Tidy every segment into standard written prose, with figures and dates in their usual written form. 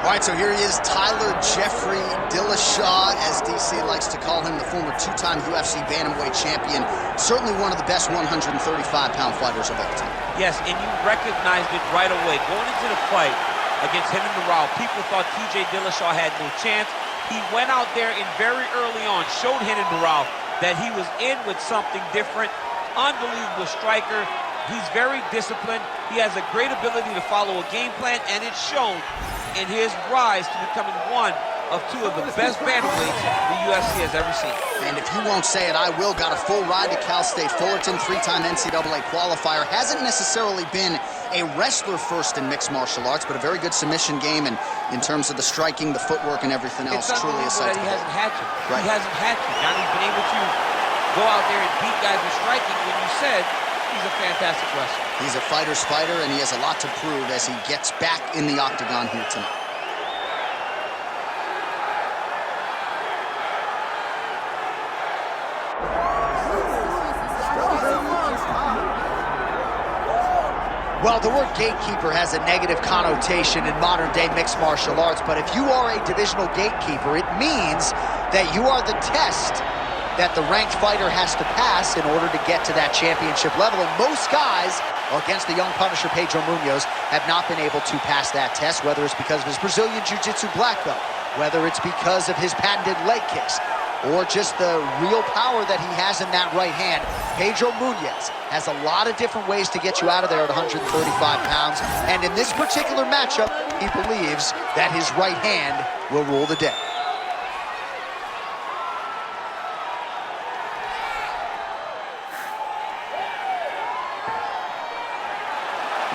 All right, so here he is, Tyler Jeffrey Dillashaw, as DC likes to call him, the former two-time UFC bantamweight champion. Certainly one of the best 135-pound fighters of all time. Yes, and you recognized it right away. Going into the fight against Renan Barão, people thought TJ Dillashaw had no chance. He went out there and very early on showed Renan Barão that he was in with something different. Unbelievable striker. He's very disciplined. He has a great ability to follow a game plan, and it's shown in his rise to becoming one of two of the best bantamweights the UFC has ever seen. And if you won't say it, I will. Got a full ride to Cal State Fullerton, three-time NCAA qualifier. Hasn't necessarily been a wrestler first in mixed martial arts, but a very good submission game, and in terms of the striking, the footwork, and everything else, truly a sight to he hasn't had to. Right. He hasn't had to. Johnny's been able to go out there and beat guys with striking when you said he's a fantastic wrestler. He's a fighter's fighter, and he has a lot to prove as he gets back in the octagon here tonight. Well, the word gatekeeper has a negative connotation in modern-day mixed martial arts, but if you are a divisional gatekeeper, it means that you are the test that the ranked fighter has to pass in order to get to that championship level. And most guys, against the young Punisher Pedro Munhoz, have not been able to pass that test, whether it's because of his Brazilian Jiu-Jitsu black belt, whether it's because of his patented leg kicks, or just the real power that he has in that right hand. Pedro Munhoz has a lot of different ways to get you out of there at 135 pounds, and in this particular matchup, he believes that his right hand will rule the day.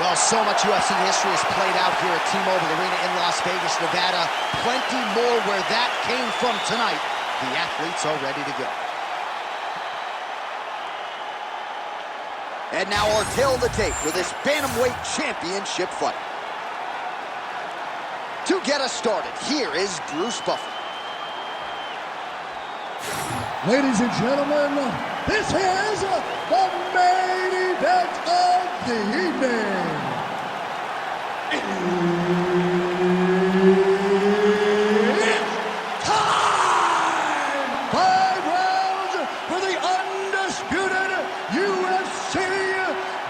Well, so much UFC history has played out here at T-Mobile Arena in Las Vegas, Nevada. Plenty more where that came from tonight. The athletes are ready to go. And now our tale of the tape for this Bantamweight Championship fight. To get us started, here is Bruce Buffer. Ladies and gentlemen, this is the main event of the evening. It's time! 5 rounds for the undisputed UFC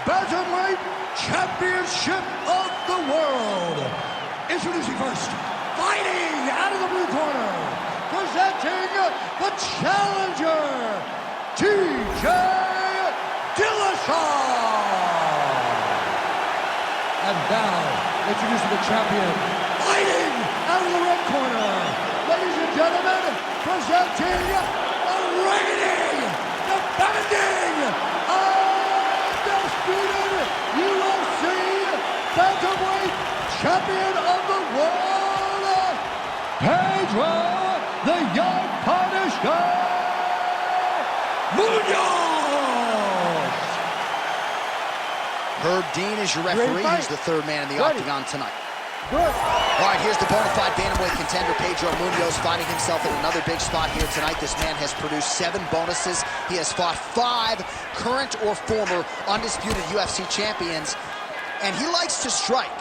Bantamweight Championship of the world. Introducing first, fighting out of the blue corner, presenting the challenger, TJ Dillashaw. And now, introducing the champion, fighting out of the red corner, ladies and gentlemen, presenting the reigning, defending, undisputed UFC Bantamweight Champion of the world, Pedro the Young Punisher Munhoz! Herb Dean is your referee. He's the third man in the octagon tonight. All right, here's the bona fide bantamweight contender, Pedro Munhoz, finding himself in another big spot here tonight. This man has produced 7 bonuses. He has fought 5 current or former undisputed UFC champions, and he likes to strike.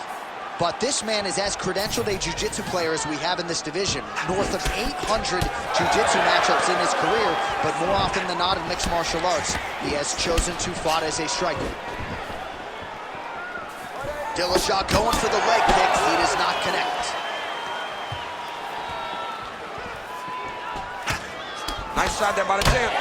But this man is as credentialed a jiu-jitsu player as we have in this division. North of 800 jiu-jitsu matchups in his career, but more often than not in mixed martial arts, he has chosen to fight as a striker. Dillashaw going for the leg kick. He does not connect. Nice shot there by the champ.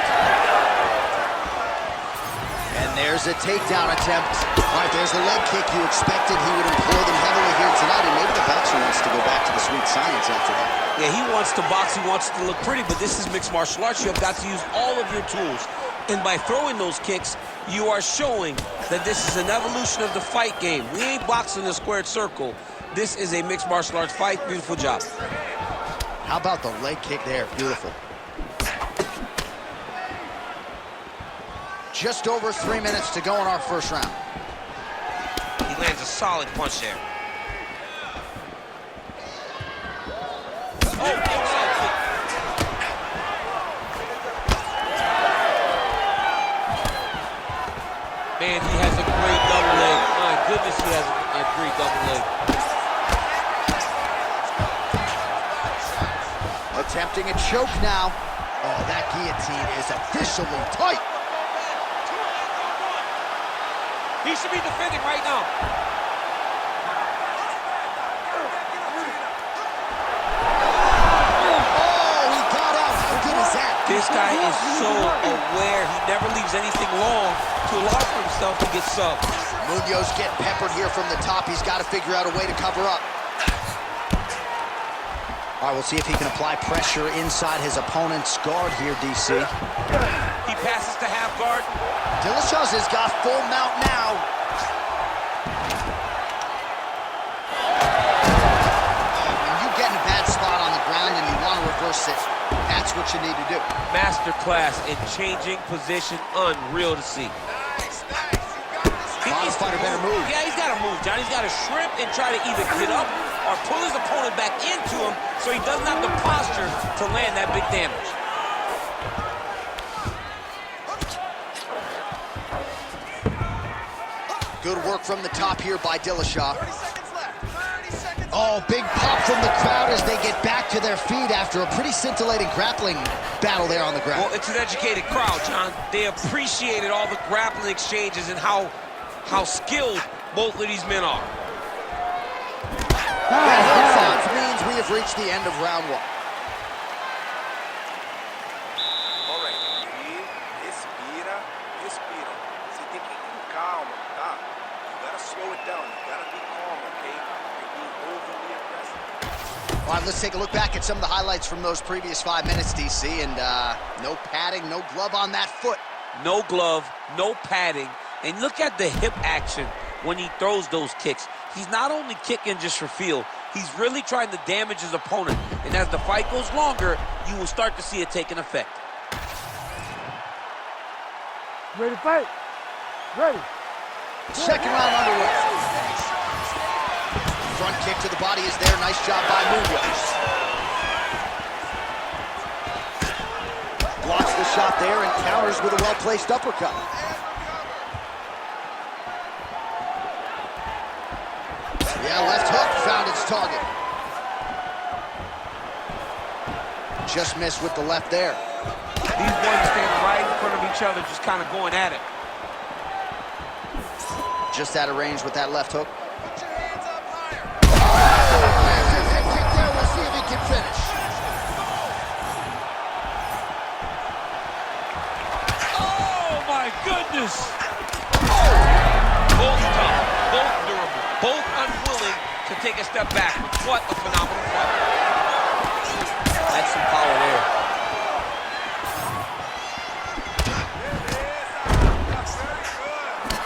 And there's a takedown attempt. All right, there's the leg kick. You expected he would employ them heavily here tonight, and maybe the boxer wants to go back to the sweet science after that. Yeah, he wants to box, he wants to look pretty, but this is mixed martial arts. You have got to use all of your tools. And by throwing those kicks, you are showing that this is an evolution of the fight game. We ain't boxing a squared circle. This is a mixed martial arts fight. Beautiful job. How about the leg kick there? Beautiful. Just over 3 minutes to go in our first round. He lands a solid punch there. Oh, inside kick. Man, he has a great double leg. My goodness, he has a great double leg. Attempting a choke now. Oh, that guillotine is officially tight. He should be defending right now. Oh, he got out. How good is that? This guy is so aware. He never leaves anything long to allow for himself to get subbed. Munhoz getting peppered here from the top. He's got to figure out a way to cover up. All right, we'll see if he can apply pressure inside his opponent's guard here, DC. He passes to half guard. Dillashaw has got full mount now. When you get in a bad spot on the ground and you want to reverse it, that's what you need to do. Masterclass in changing position. Unreal to see. Bottom fighter better move. Yeah, he's got to move, John. He's got to shrimp and try to either get up or pull his opponent back into him so he doesn't have the posture to land that big damage. Good work from the top here by Dillashaw. Oh, big pop from the crowd as they get back to their feet after a pretty scintillating grappling battle there on the ground. Well, it's an educated crowd, John. They appreciated all the grappling exchanges and how skilled both of these men are. That home sounds means we have reached the end of round one. All right, respira. Você tem que ir com calma, tá? You gotta slow it down. You gotta be calm, okay? You're being overly aggressive. All right, let's take a look back at some of the highlights from those previous 5 minutes, DC, and no padding, no glove on that foot. No glove, no padding, and look at the hip action when he throws those kicks. He's not only kicking just for feel, he's really trying to damage his opponent. And as the fight goes longer, you will start to see it take an effect. Ready to fight? Ready. Second round underway. Front kick to the body is there. Nice job by Munhoz. Blocks the shot there and counters with a well-placed uppercut. Yeah, left hook found its target. Just missed with the left there. These boys stand right in front of each other, just kind of going at it. Just out of range with that left hook. Put your hands up higher. Head kick there. We'll see if he can finish. Oh, my goodness! Oh! Both tough, both durable, both unwilling to take a step back. What a phenomenal fight. That's some power there.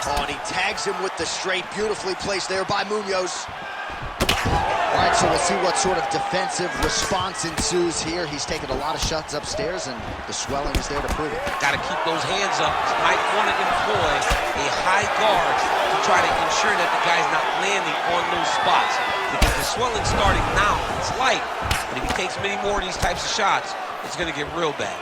Oh, and he tags him with the straight. Beautifully placed there by Munhoz. All right, so we'll see what sort of defensive response ensues here. He's taken a lot of shots upstairs, and the swelling is there to prove it. Got to keep those hands up. Might want to employ a high guard to try to ensure that the guy's not landing on those spots. Because the swelling's starting now. It's light. But if he takes many more of these types of shots, it's going to get real bad.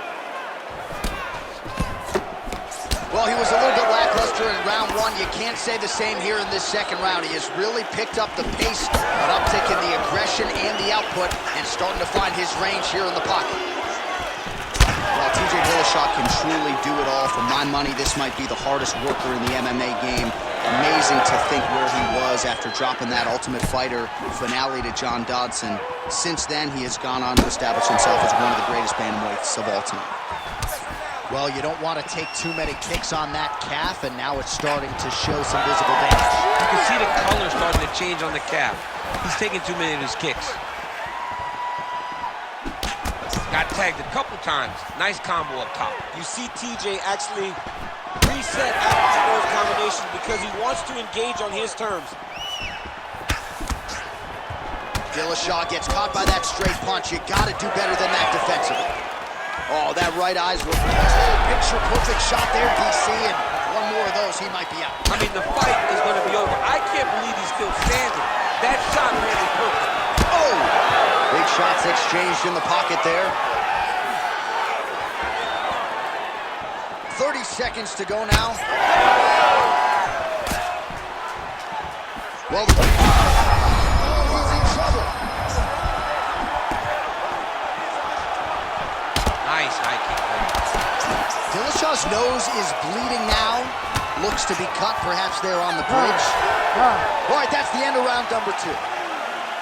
Well, he was a little bit lackluster in round one. You can't say the same here in this second round. He has really picked up the pace, an uptick in the aggression and the output, and starting to find his range here in the pocket. Well, TJ Dillashaw can truly do it all. For my money, this might be the hardest worker in the MMA game. Amazing to think where he was after dropping that Ultimate Fighter finale to John Dodson. Since then, he has gone on to establish himself as one of the greatest bantamweights of all time. Well, you don't want to take too many kicks on that calf, and now it's starting to show some visible damage. You can see the color starting to change on the calf. He's taking too many of his kicks. Got tagged a couple times. Nice combo up top. You see TJ actually reset after those combinations because he wants to engage on his terms. Dillashaw gets caught by that straight punch. You got to do better than that defensively. Oh, that right eye's with picture-perfect shot there, DC, and one more of those, he might be out. I mean, the fight is going to be over. I can't believe he's still standing. That shot really perfect. Oh! Big shots exchanged in the pocket there. 30 seconds to go now. Well, he's in trouble. Dillashaw's nose is bleeding now. Looks to be cut, perhaps there on the bridge. All right, that's the end of round number 2.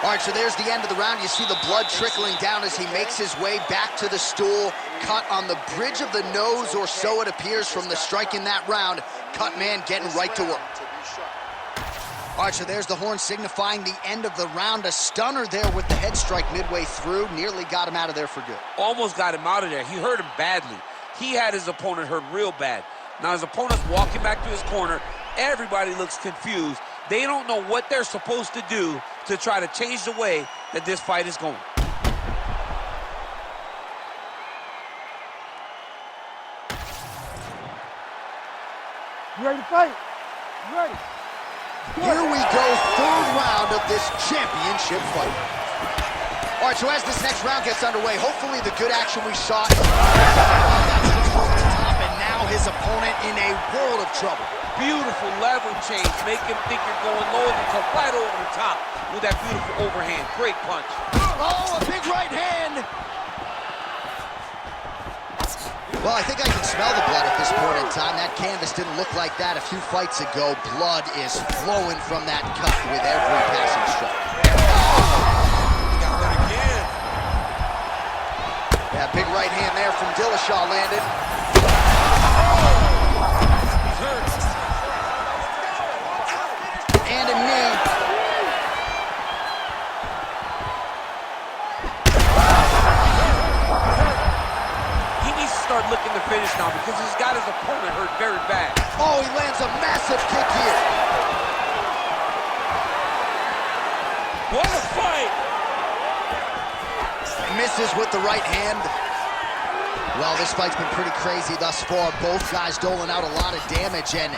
All right, so there's the end of the round. You see the blood trickling down as he makes his way back to the stool. Cut on the bridge of the nose, or so it appears from the strike in that round. Cut man getting right to work. All right, so there's the horn signifying the end of the round. A stunner there with the head strike midway through. Nearly got him out of there for good. Almost got him out of there. He hurt him badly. He had his opponent hurt real bad. Now his opponent's walking back to his corner. Everybody looks confused. They don't know what they're supposed to do to try to change the way that this fight is going. You ready to fight? You ready? Here we go, third round of this championship fight. All right, so as this next round gets underway, hopefully the good action we saw. And now his opponent in a world of trouble. Beautiful level change. Make him think you're going low to right over the top with that beautiful overhand. Great punch. Oh, a big right hand. Well, I think I can smell the blood at this point in time. That canvas didn't look like that a few fights ago. Blood is flowing from that cut with every passing strike. Got that again. Yeah, big right hand there from Dillashaw landed. He's hurt. And a knee. He needs to start looking to finish now because he's got his opponent hurt very bad. Oh, he lands a massive kick here. What a fight! Misses with the right hand. Well, this fight's been pretty crazy thus far. Both guys doling out a lot of damage, and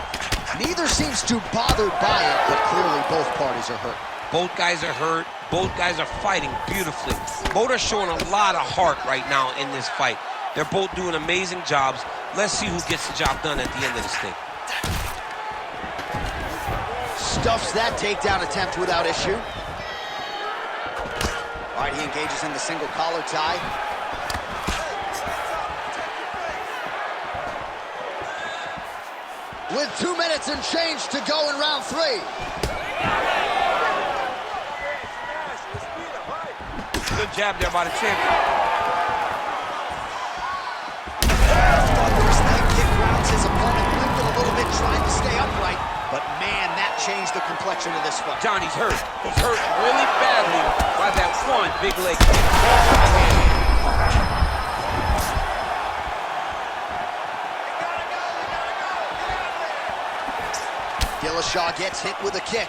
neither seems too bothered by it, but clearly both parties are hurt. Both guys are hurt. Both guys are fighting beautifully. Both are showing a lot of heart right now in this fight. They're both doing amazing jobs. Let's see who gets the job done at the end of this thing. Stuffs that takedown attempt without issue. All right, he engages in the single collar tie. With 2 minutes and change to go in round 3. Good jab there by the champion. Thunderous leg kick rounds his opponent, limping a little bit, trying to stay upright. But man, that changed the complexion of this fight. Johnny's hurt. He's hurt really badly by that one big leg kick. Dillashaw gets hit with a kick.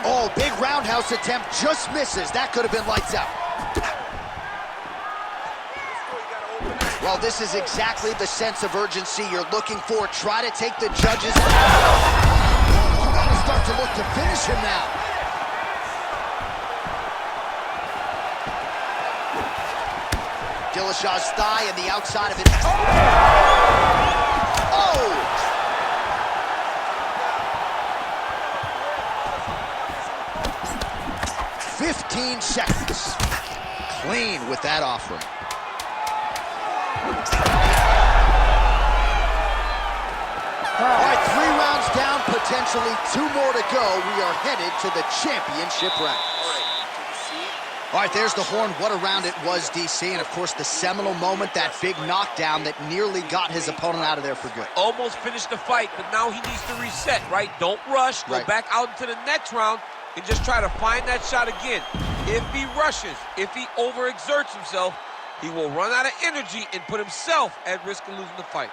Oh, big roundhouse attempt, just misses. That could have been lights out. Well, this is exactly the sense of urgency you're looking for. Try to take the judges out. You gotta start to look to finish him now. Dillashaw's thigh and the outside of it. Oh! 15 seconds. Clean with that offering. All right, 3 rounds down, potentially 2 more to go. We are headed to the championship round. All right, there's the horn. What a round it was, DC. And, of course, the seminal moment, that big knockdown that nearly got his opponent out of there for good. Almost finished the fight, but now he needs to reset, right? Don't rush. Go back out into the next round and just try to find that shot again. If he rushes, if he overexerts himself, he will run out of energy and put himself at risk of losing the fight.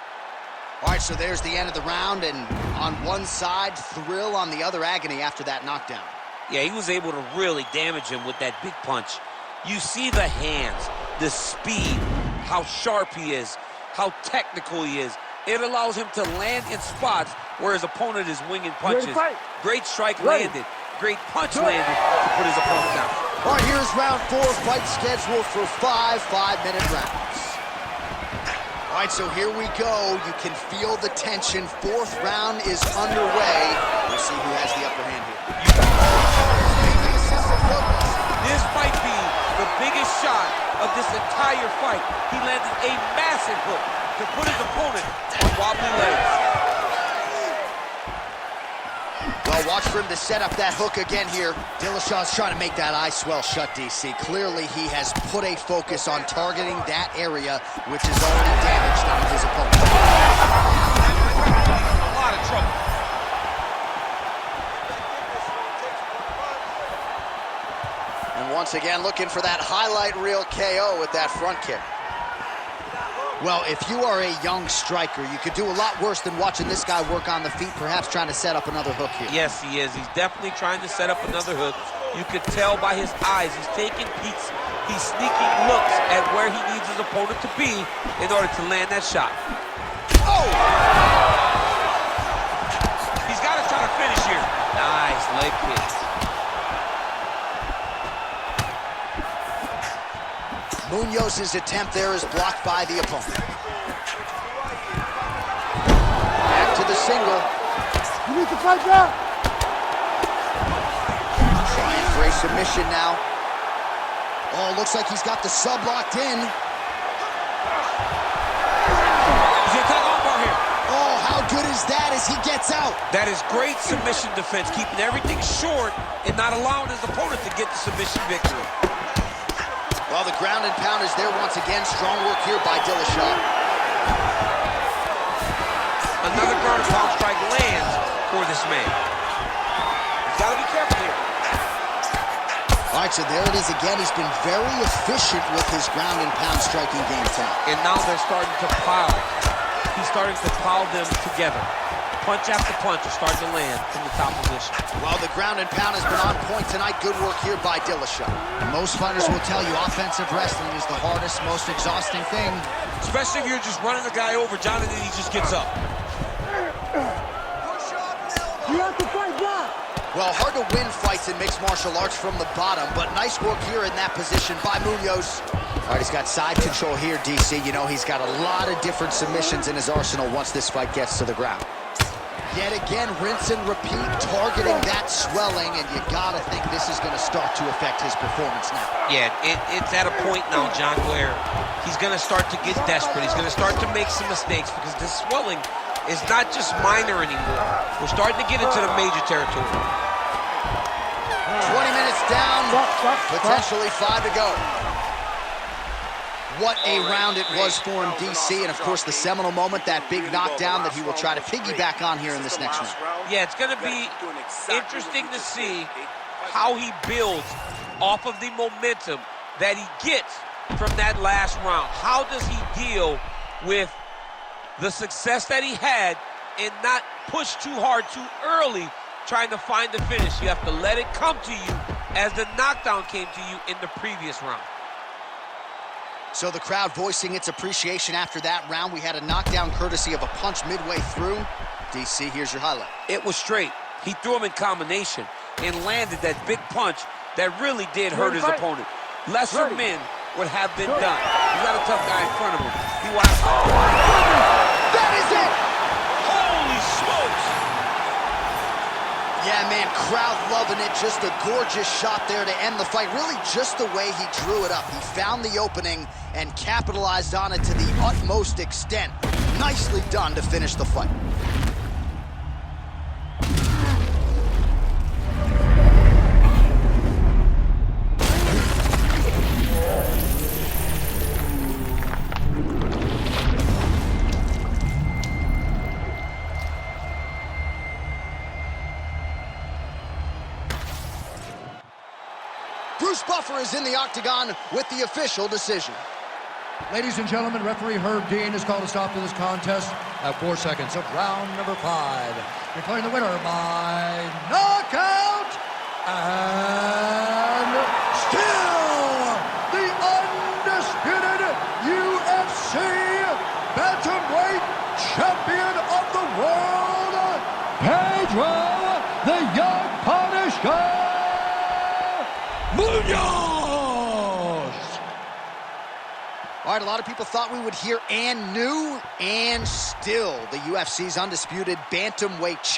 All right, so there's the end of the round, and on one side, thrill, on the other, agony after that knockdown. Yeah, he was able to really damage him with that big punch. You see the hands, the speed, how sharp he is, how technical he is. It allows him to land in spots where his opponent is winging punches. Great strike landed. Great punch landed to put his opponent down. All right, here's round 4, fight scheduled for 5 5-minute rounds. All right, so here we go. You can feel the tension. 4th round is underway. We'll see who has the upper hand here. This might be the biggest shot of this entire entire fight, he landed a massive hook to put his opponent on wobbly legs. Well, watch for him to set up that hook again here. Dillashaw's trying to make that eye swell shut, DC. Clearly, he has put a focus on targeting that area, which is already damaged on his opponent. A lot of trouble. And once again, looking for that highlight reel KO with that front kick. Well, if you are a young striker, you could do a lot worse than watching this guy work on the feet, perhaps trying to set up another hook here. Yes, he is. He's definitely trying to set up another hook. You could tell by his eyes. He's taking peeks. He's sneaking looks at where he needs his opponent to be in order to land that shot. Oh! He's got to try to finish here. Nice leg kick. Munhoz's attempt there is blocked by the opponent. Back to the single. You need to fight back. Trying for a submission now. Oh, looks like he's got the sub locked in. He's going to take on bar here. Oh, how good is that as he gets out? That is great submission defense, keeping everything short and not allowing his opponent to get the submission victory. Well, the ground and pound is there once again. Strong work here by Dillashaw. Another ground and pound strike lands for this man. He's got to be careful here. All right, so there it is again. He's been very efficient with his ground and pound striking game tonight. And now they're starting to pile. He's starting to pile them together. Punch after punch is starting to land from the top position. Well, the ground and pound has been on point tonight. Good work here by Dillashaw. Most fighters will tell you offensive wrestling is the hardest, most exhausting thing. Especially if you're just running the guy over, Jonathan, he just gets up. You have to fight back. Well, hard to win fights in mixed martial arts from the bottom, but nice work here in that position by Munhoz. All right, he's got side control here, DC. You know, he's got a lot of different submissions in his arsenal once this fight gets to the ground. Yet again, rinse and repeat, targeting that swelling, and you gotta think this is gonna start to affect his performance now. Yeah, it's at a point now, John, where he's gonna start to get desperate. He's gonna start to make some mistakes because this swelling is not just minor anymore. We're starting to get into the major territory. 20 minutes down, potentially 5 to go. What a round it was for him, DC, and of course the seminal moment, that big knockdown that he will try to piggyback on here in this next round. Yeah, it's going to be interesting to see how he builds off of the momentum that he gets from that last round. How does he deal with the success that he had and not push too hard too early trying to find the finish? You have to let it come to you as the knockdown came to you in the previous round. So the crowd voicing its appreciation after that round. We had a knockdown courtesy of a punch midway through. DC, here's your highlight. It was straight. He threw him in combination and landed that big punch that really did hurt his opponent. Lesser men would have been done. He's got a tough guy in front of him. He watched. That is it! Holy smokes! Yeah, man, crowd loving it. Just a gorgeous shot there to end the fight. Really just the way he drew it up. He found the opening and capitalized on it to the utmost extent. Nicely done to finish the fight. Bruce Buffer is in the octagon with the official decision. Ladies and gentlemen, referee Herb Dean has called a stop to this contest at 4 seconds of round number 5. Declaring the winner by knockout and still the undisputed UFC bantamweight champion of the world, Pedro the Young Punisher Munhoz! All right, a lot of people thought we would hear and new, and still the UFC's undisputed bantamweight champion.